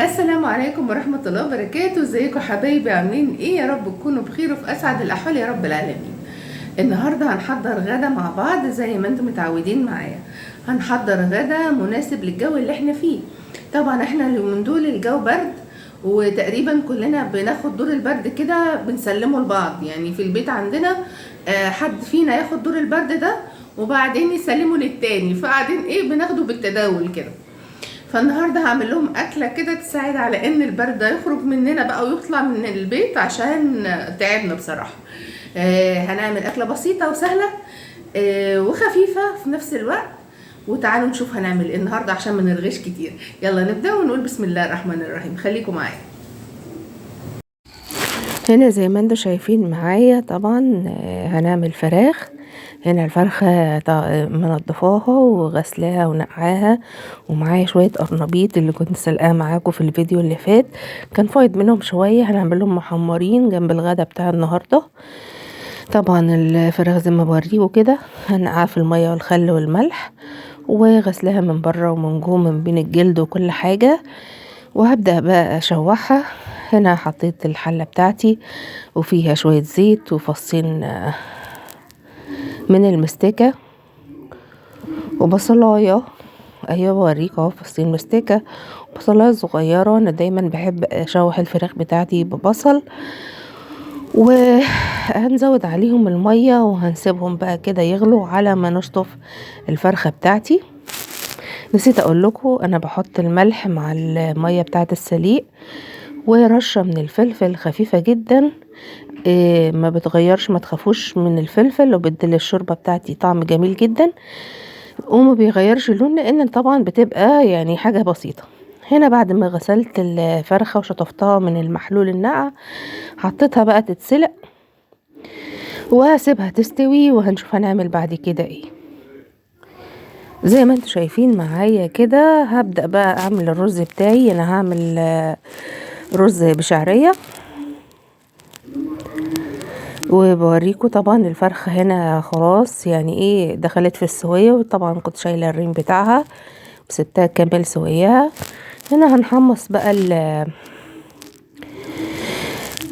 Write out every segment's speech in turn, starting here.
السلام عليكم ورحمة الله وبركاته. ازيكم حبايبي؟ عاملين ايه؟ يا رب تكونوا بخير وفي اسعد الاحوال يا رب العالمين. النهاردة هنحضر غدا مع بعض زي ما انتم متعودين معايا. هنحضر غدا مناسب للجو اللي احنا فيه. طبعا احنا اليومين دول الجو برد، وتقريبا كلنا بناخد دور البرد كده بنسلمه لبعض. يعني في البيت عندنا حد فينا ياخد دور البرد ده وبعدين يسلمه للتاني، فقاعدين ايه بناخده بالتداول كده. فالنهارده هعمل لهم اكله كده تساعد على ان البرد ده يخرج مننا بقى ويطلع من البيت، عشان تعبنا بصراحه. هنعمل اكله بسيطه وسهله وخفيفه في نفس الوقت. وتعالوا نشوف هنعمل ايه النهارده عشان ما نرغيش كتير. يلا نبدا ونقول بسم الله الرحمن الرحيم. خليكم معايا. هنا زي ما انتم شايفين معايا طبعا هنعمل فراخ. هنا الفرخة منضفاها وغسلاها ونقعاها، ومعايا شوية قرنبيط اللي كنت سلقاها معاكم في الفيديو اللي فات، كان فايض منهم شوية. هنعمل لهم محمرين جنب الغدا بتاع النهاردة. طبعا الفراخ زي ما بوريكوا كده هنقعها في المية والخل والملح، وغسلاها من بره ومن جوه من بين الجلد وكل حاجة، وهبدأ بقى اشوحها. هنا حطيت الحلة بتاعتي وفيها شوية زيت وفصين من المستكة وبصلاية. ايوه بوريك اهو فصين مستكة وبصلاية صغيرة. انا دايما بحب اشوح الفراخ بتاعتي ببصل، وهنزود عليهم المية وهنسيبهم بقى كده يغلوا على ما نشطف الفرخة بتاعتي. نسيت اقول لكم انا بحط الملح مع المية بتاعت السليق ورشة من الفلفل خفيفة جدا. ما بتغيرش، ما تخافوش من الفلفل، وبدل الشوربة بتاعتي طعم جميل جدا وما بيغيرش اللون، لان طبعا بتبقى يعني حاجة بسيطة. هنا بعد ما غسلت الفرخة وشطفتها من المحلول النقع، حطيتها بقى تتسلق وهسيبها تستوي، وهنشوف هنعمل بعد كده ايه. زي ما انتوا شايفين معايا كده هبدأ بقى اعمل الرز بتاعي. انا هعمل رز بشعرية، وبوريكم طبعا الفرخة هنا خلاص يعني ايه دخلت في السوية، وطبعا كنت شايلة الريم بتاعها وسبتها تكمل سويها. هنا هنحمص بقى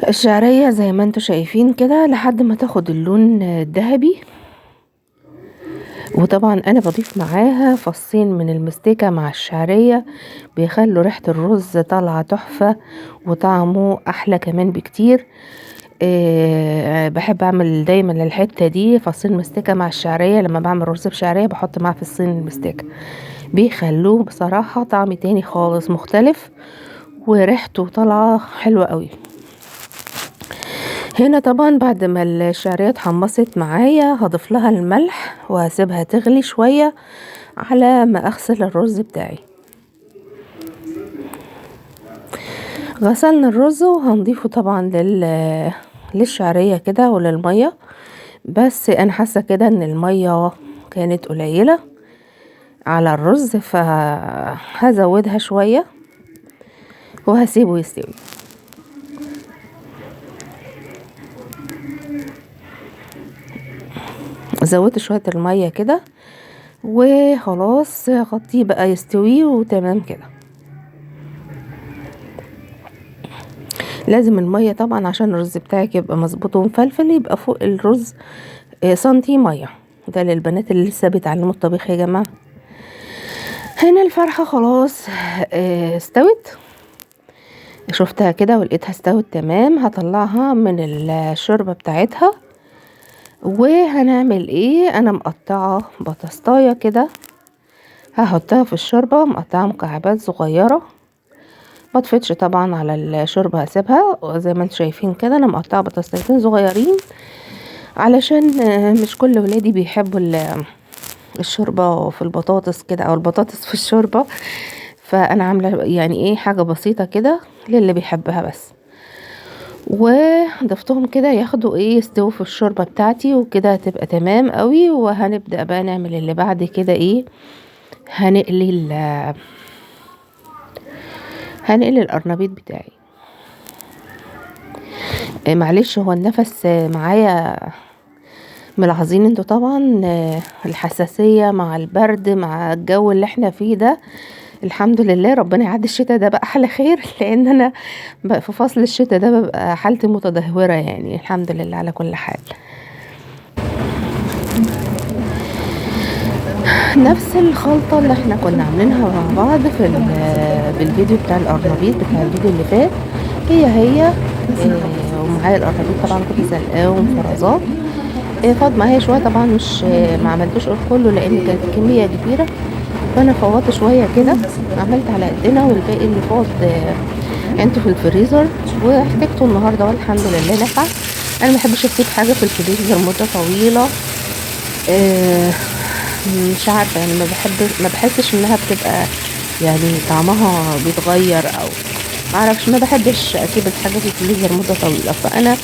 الشعرية زي ما انتوا شايفين كده لحد ما تاخد اللون الذهبي. وطبعا انا بضيف معاها فصين من المستكة مع الشعرية، بيخلوا ريحة الرز طالعة تحفة وطعمه احلى كمان بكتير. بحب اعمل دايما الحتة دي فصين مستكة مع الشعرية. لما بعمل رز بشعرية بحط معاه فصين المستكة، بيخلوه بصراحة طعم تاني خالص مختلف وريحته طالعة حلوة قوي. هنا طبعا بعد ما الشعرية اتحمصت معايا هضيف لها الملح وهسيبها تغلي شوية على ما اغسل الرز بتاعي. غسلنا الرز وهنضيفه طبعا للشعرية كده وللمية، بس انا حاسة كده ان المية كانت قليلة على الرز، فهزودها شوية وهسيبه يستوي. زودت شوية المية كده وخلاص غطيه بقى يستوي وتمام كده. لازم المية طبعا عشان الرز بتاعك يبقى مظبوط ومفلفل يبقى فوق الرز سنتي مية. ده للبنات اللي لسه بيتعلموا الطبيخ يا جماعة. هنا الفرخة خلاص استوت، شفتها كده ولقيتها استوت تمام. هطلعها من الشوربة بتاعتها، وهنعمل ايه؟ انا مقطعة بطاطاية كده هحطها في الشوربة، مقطعة مكعبات صغيرة. مطفتش طبعا على الشوربة، هسيبها زي ما انتم شايفين كده. انا مقطعة بطاطسيتين صغيرين علشان مش كل ولادي بيحبوا الشوربة في البطاطس كده او البطاطس في الشوربة، فانا عاملة يعني ايه حاجة بسيطة كده للي بيحبها بس. وضفتهم كده ياخدوا ايه يستووا في الشوربة بتاعتي وكده هتبقى تمام قوي. وهنبدأ بقى نعمل اللي بعد كده ايه، هنقلي القرنبيط بتاعي. معلش هو النفس معايا ملاحظين انتوا طبعا الحساسية مع البرد مع الجو اللي احنا فيه ده، الحمد لله ربنا يعدي الشتاء ده بقى على خير، لان انا بقى في فصل الشتاء ده ببقى حالتي متدهوره يعني. الحمد لله على كل حال. نفس الخلطه اللي احنا كنا عاملينها مع بعض بالفيديو بتاع القرنبيط بتاع الفيديو اللي فات، هي ومعايا القرنبيط طبعا كنت سلقاه ومفرزاه. فاض معايا شويه طبعا، مش ما عملتوش كله لان كانت كميه كبيره، فانا فوضت شويه كده، عملت على قدنا، والباقي اللي فاض عينته في الفريزر واحتاجته النهارده والحمد لله نفع. انا ما بحبش اسيب حاجه في الفريزر مده طويله، مش عارفه يعني، ما بحسش انها بتبقى يعني طعمها بيتغير، او ما اعرفش، ما بحبش اسيب الحاجه في الفريزر مده طويله. فانا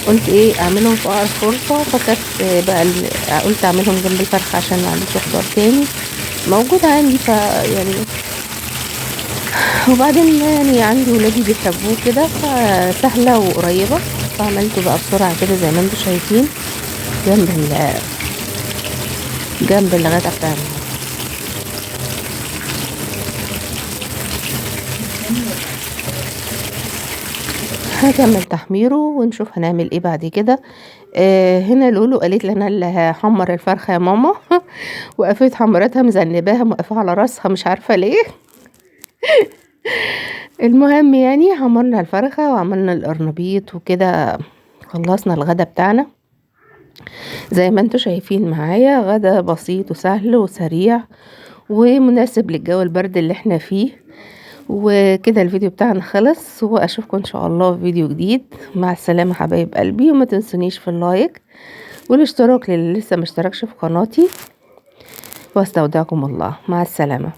قلت ايه اعملهم في اقرب فرصه، فكانت بقى قلت اعملهم جنب الفرخه عشان ما عنديش خضار تاني موجود عندي، يعني وبعدين يعني عندي ولادي بيحبوه كده، فسهله وقريبه، فعملته بقى بسرعه كده زي ما انتم شايفين جنب الغدا بتاعنا. هكمل تحميره ونشوف هنعمل ايه بعد كده. هنا لولو قالت لي انا اللي هحمر الفرخه يا ماما وقفت حمرتها مذنباها موقفه على راسها مش عارفه ليه. المهم يعني حمرنا الفرخه وعملنا القرنبيط وكده، خلصنا الغدا بتاعنا زي ما انتوا شايفين معايا. غدا بسيط وسهل وسريع ومناسب للجو البرد اللي احنا فيه. وكده الفيديو بتاعنا خلص، واشوفكم ان شاء الله في فيديو جديد. مع السلامة حبايب قلبي، وما تنسونيش في اللايك والاشتراك للي لسه مشتركش في قناتي، واستودعكم الله. مع السلامة.